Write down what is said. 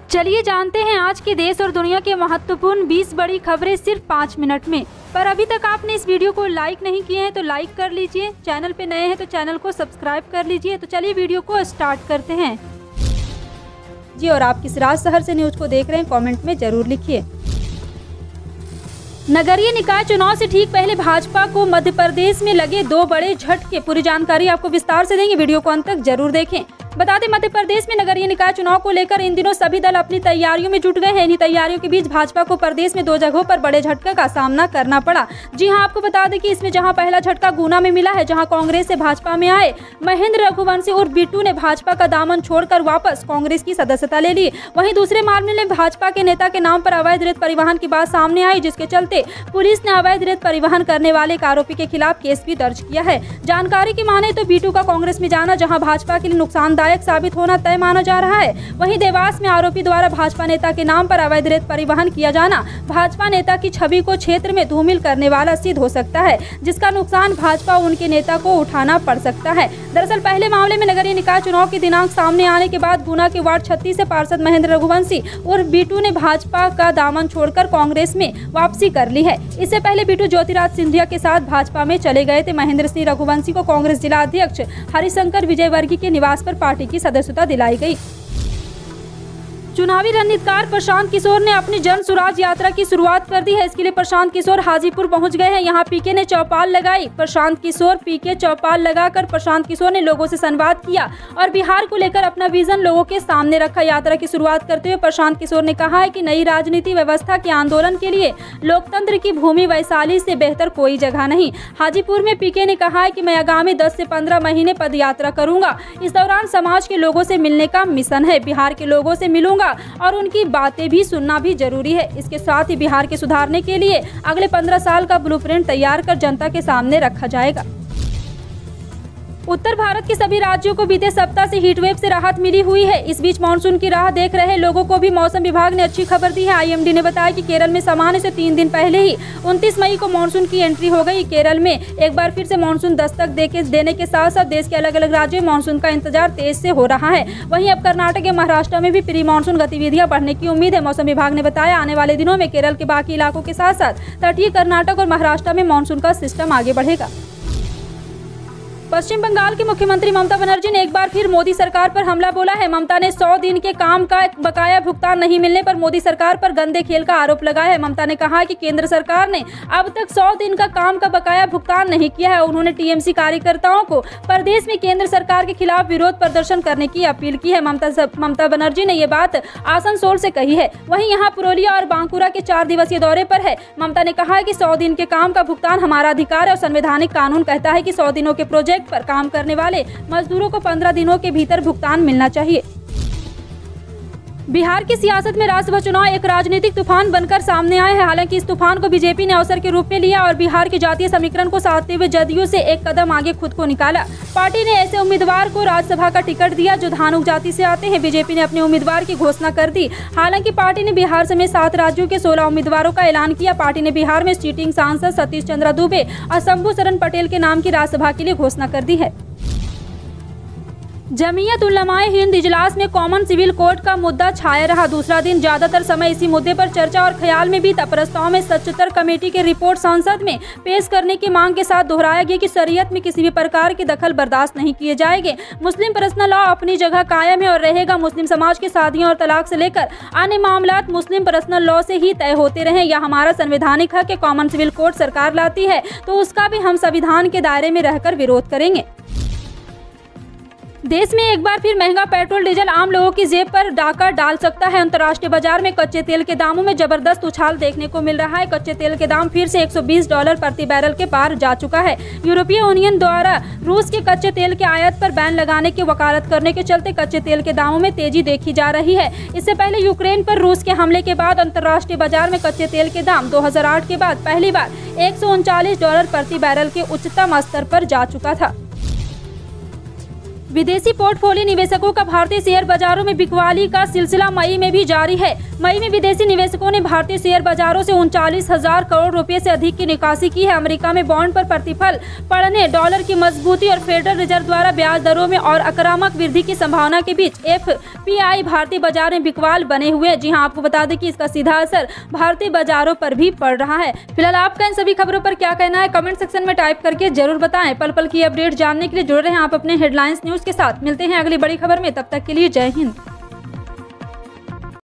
चलिए जानते हैं आज के देश और दुनिया के महत्वपूर्ण 20 बड़ी खबरें सिर्फ 5 मिनट में। पर अभी तक आपने इस वीडियो को लाइक नहीं किए हैं तो लाइक कर लीजिए, चैनल पे नए हैं तो चैनल को सब्सक्राइब कर लीजिए। तो चलिए वीडियो को स्टार्ट करते हैं जी। और आप किस राज्य शहर से न्यूज को देख रहे हैं कमेंट में जरूर लिखिए। नगरीय निकाय चुनाव से ठीक पहले भाजपा को मध्य प्रदेश में लगे 2 बड़े झटके। पूरी जानकारी आपको विस्तार से देंगे, वीडियो को अंत तक जरूर देखें। बता दें, मध्य प्रदेश में नगरीय निकाय चुनाव को लेकर इन दिनों सभी दल अपनी तैयारियों में जुट गए हैं। इन्हीं तैयारियों के बीच भाजपा को प्रदेश में 2 जगहों पर बड़े झटके का सामना करना पड़ा। जी हां, आपको बता दें कि इसमें जहां पहला झटका गुना में मिला है, जहां कांग्रेस से भाजपा में आए महेंद्र रघुवंशी और बिट्टू ने भाजपा का दामन छोड़कर वापस कांग्रेस की सदस्यता ले ली। वहीं दूसरे मामले में भाजपा के नेता के नाम पर अवैध रेत परिवहन की बात सामने आई, जिसके चलते पुलिस ने अवैध रेत परिवहन करने वाले एक आरोपी के खिलाफ केस भी दर्ज किया है। जानकारी की माने तो बिट्टू का कांग्रेस में जाना जहां भाजपा के लिए नुकसानदायक साबित होना तय माना जा रहा है। वहीं देवास में आरोपी द्वारा भाजपा नेता के नाम पर अवैध रेत परिवहन किया जाना भाजपा नेता की छवि को क्षेत्र में धूमिल करने वाला सिद्ध हो सकता है, जिसका नुकसान भाजपा उनके नेता को उठाना पड़ सकता है। दरअसल पहले मामले में नगरीय निकाय चुनाव के दिनांक सामने आने के बाद गुना के वार्ड 36 से पार्षद महेंद्र रघुवंशी और बिट्टू ने भाजपा का दामन छोड़कर कांग्रेस में वापसी कर ली है। इससे पहले बिट्टू ज्योतिराज सिंधिया के साथ भाजपा में चले गए थे। महेंद्र सिंह रघुवंशी को कांग्रेस जिला अध्यक्ष हरिशंकर विजयवर्गीय के निवास पर पार्टी की सदस्यता दिलाई गई। चुनावी रणनीतिकार प्रशांत किशोर ने अपनी जन सुराज यात्रा की शुरुआत कर दी है। इसके लिए प्रशांत किशोर हाजीपुर पहुंच गए हैं। यहां पीके ने चौपाल लगाई। पीके चौपाल लगाकर प्रशांत किशोर ने लोगों से संवाद किया और बिहार को लेकर अपना विजन लोगों के सामने रखा। यात्रा की शुरुआत करते हुए प्रशांत किशोर ने कहा है कि नई राजनीति व्यवस्था के आंदोलन के लिए लोकतंत्र की भूमि वैशाली से बेहतर कोई जगह नहीं। हाजीपुर में पीके ने कहा है कि मैं आगामी 10 से 15 महीने पद यात्रा करूंगा। इस दौरान समाज के लोगों से मिलने का मिशन है। बिहार के लोगों से मिलूंगा और उनकी बातें भी सुनना भी जरूरी है। इसके साथ ही बिहार के सुधारने के लिए अगले 15 साल का ब्लूप्रिंट तैयार कर जनता के सामने रखा जाएगा। उत्तर भारत के सभी राज्यों को बीते सप्ताह से हीट वेव से राहत मिली हुई है। इस बीच मानसून की राह देख रहे लोगों को भी मौसम विभाग ने अच्छी खबर दी है। आईएमडी ने बताया कि केरल में सामान्य से 3 दिन पहले ही 29 मई को मानसून की एंट्री हो गई। केरल में एक बार फिर से मानसून दस्तक देने के साथ साथ देश के अलग अलग राज्यों में मानसून का इंतजार तेज से हो रहा है। वहीं अब कर्नाटक या महाराष्ट्र में भी प्री मानसून गतिविधियां बढ़ने की उम्मीद है। मौसम विभाग ने बताया आने वाले दिनों में केरल के बाकी इलाकों के साथ साथ तटीय कर्नाटक और महाराष्ट्र में मानसून का सिस्टम आगे बढ़ेगा। पश्चिम बंगाल की मुख्यमंत्री ममता बनर्जी ने एक बार फिर मोदी सरकार पर हमला बोला है। ममता ने 100 दिन के काम का बकाया भुगतान नहीं मिलने पर मोदी सरकार पर गंदे खेल का आरोप लगाया है। ममता ने कहा कि केंद्र सरकार ने अब तक 100 दिन का काम का बकाया भुगतान नहीं किया है। उन्होंने टीएमसी कार्यकर्ताओं को प्रदेश में केंद्र सरकार के खिलाफ विरोध प्रदर्शन करने की अपील की है। ममता बनर्जी ने ये बात आसनसोल से कही है। वहीं यहाँ पुरुलिया और बांकुरा के 4 दिवसीय दौरे पर है। ममता ने कहा है कि 100 दिन के काम का भुगतान हमारा अधिकार है और संवैधानिक कानून कहता है कि 100 दिनों के प्रोजेक्ट पर काम करने वाले मजदूरों को 15 दिनों के भीतर भुगतान मिलना चाहिए। बिहार की सियासत में राज्यसभा चुनाव एक राजनीतिक तूफान बनकर सामने आए हैं। हालांकि इस तूफान को बीजेपी ने अवसर के रूप में लिया और बिहार के जातीय समीकरण को साधते हुए जदयू से एक कदम आगे खुद को निकाला। पार्टी ने ऐसे उम्मीदवार को राज्यसभा का टिकट दिया जो धानुक जाति से आते हैं। बीजेपी ने अपने उम्मीदवार की घोषणा कर दी। हालांकि पार्टी ने बिहार समेत 7 राज्यों के 16 उम्मीदवारों का ऐलान किया। पार्टी ने बिहार में सिटिंग सांसद सतीश चंद्र दुबे और शंभू शरण पटेल के नाम की राज्यसभा के लिए घोषणा कर दी है। जमीयत उलमाए हिंद इजलास में कॉमन सिविल कोड का मुद्दा छाया रहा। दूसरा दिन ज्यादातर समय इसी मुद्दे पर चर्चा और ख्याल में बीता। प्रस्ताव में 77 कमेटी की रिपोर्ट संसद में पेश करने की मांग के साथ दोहराया गया कि शरीयत में किसी भी प्रकार की दखल बर्दाश्त नहीं किए जाएंगे। मुस्लिम पर्सनल लॉ अपनी जगह कायम है और रहेगा। मुस्लिम समाज के शादियों और तलाक से लेकर अन्य मामलात मुस्लिम पर्सनल लॉ से ही तय होते रहे। यह हमारा संवैधानिक हक है। कॉमन सिविल कोड सरकार लाती है तो उसका भी हम संविधान के दायरे में रहकर विरोध करेंगे। देश में एक बार फिर महंगा पेट्रोल डीजल आम लोगों की जेब पर डाका डाल सकता है। अंतर्राष्ट्रीय बाजार में कच्चे तेल के दामों में जबरदस्त उछाल देखने को मिल रहा है। कच्चे तेल के दाम फिर से $120 प्रति बैरल के पार जा चुका है। यूरोपीय यूनियन द्वारा रूस के कच्चे तेल के आयात पर बैन लगाने की वकालत करने के चलते कच्चे तेल के दामों में तेजी देखी जा रही है। इससे पहले यूक्रेन पर रूस के हमले के बाद अंतर्राष्ट्रीय बाजार में कच्चे तेल के दाम 2008 के बाद पहली बार $139 प्रति बैरल के उच्चतम स्तर पर जा चुका था। विदेशी पोर्टफोलियो निवेशकों का भारतीय शेयर बाजारों में बिकवाली का सिलसिला मई में भी जारी है। मई में विदेशी निवेशकों ने भारतीय शेयर बाजारों से 39,000 करोड़ रुपए से अधिक की निकासी की है। अमेरिका में बॉन्ड पर प्रतिफल पड़ने, डॉलर की मजबूती और फेडरल रिजर्व द्वारा ब्याज दरों में और आक्रामक वृद्धि की संभावना के बीच एफपीआई भारतीय बाजार में बिकवाल बने हुए हैं। जी हां, आपको बता दें कि इसका सीधा असर भारतीय बाजारों पर भी पड़ रहा है। फिलहाल आपका इन सभी खबरों पर क्या कहना है, कमेंट सेक्शन में टाइप करके जरूर बताएं। पल पल की अपडेट जानने के लिए जुड़े रहें आप अपने हेडलाइंस न्यूज के साथ। मिलते हैं अगली बड़ी खबर में, तब तक के लिए जय हिंद।